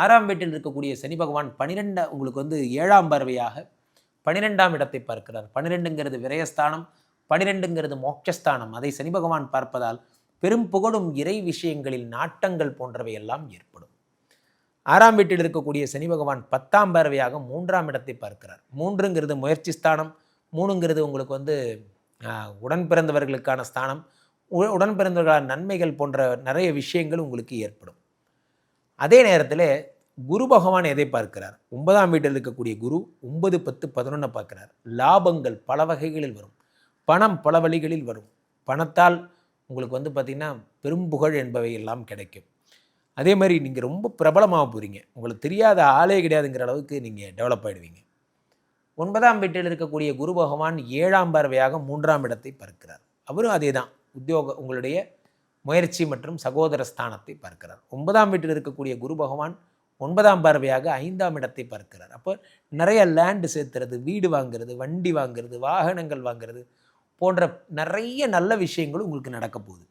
6ஆம் வீட்டில் இருக்கக்கூடிய சனி பகவான் 12 உங்களுக்கு வந்து 7ஆம் பார்வையாக 12ஆம் இடத்தை பார்க்கிறார். 12ங்கிறது விரயஸ்தானம், 12ங்கிறது மோட்சஸ்தானம். அதை சனி பகவான் பார்ப்பதால் பெரும் புகழும் இறை விஷயங்களில் நாட்டங்கள் போன்றவை எல்லாம் ஏற்படும். 6ஆம் வீட்டில் இருக்கக்கூடிய சனி பகவான் 10ஆம் பார்வையாக 3ஆம் இடத்தை பார்க்கிறார். 3ங்கிறது முயற்சி ஸ்தானம், 3ங்கிறது உங்களுக்கு வந்து உடன் பிறந்தவர்களுக்கான ஸ்தானம், உடன் பிறந்தவர்களான நன்மைகள் போன்ற நிறைய விஷயங்கள் உங்களுக்கு ஏற்படும். அதே நேரத்தில் குரு பகவான் எதை பார்க்கிறார்? 9ஆம் வீட்டில் இருக்கக்கூடிய குரு 9, 10, 11 பார்க்கிறார். லாபங்கள் பல வகைகளில் வரும், பணம் பல வழிகளில் வரும். பணத்தால் உங்களுக்கு வந்து பார்த்திங்கன்னா பெரும் புகழ் என்பவை எல்லாம் கிடைக்கும். அதே மாதிரி நீங்கள் ரொம்ப பிரபலமாக போகிறீங்க, உங்களுக்கு தெரியாத ஆளே கிடையாதுங்கிற அளவுக்கு நீங்கள் டெவலப் ஆகிடுவீங்க. 9ஆம் வீட்டில் இருக்கக்கூடிய குரு பகவான் 7ஆம் பார்வையாக 3ஆம் இடத்தை பார்க்கிறார். அவரும் அதே தான், உங்களுடைய முயற்சி மற்றும் சகோதர ஸ்தானத்தை பார்க்கிறார். 9ஆம் வீட்டில் இருக்கக்கூடிய குரு பகவான் 9ஆம் பார்வையாக 5ஆம் இடத்தை பார்க்கிறார். அப்போ நிறைய லேண்டு சேர்த்துறது, வீடு வாங்கிறது, வண்டி வாங்கிறது, வாகனங்கள் வாங்கிறது போன்ற நிறைய நல்ல விஷயங்களும் உங்களுக்கு நடக்க போகுது.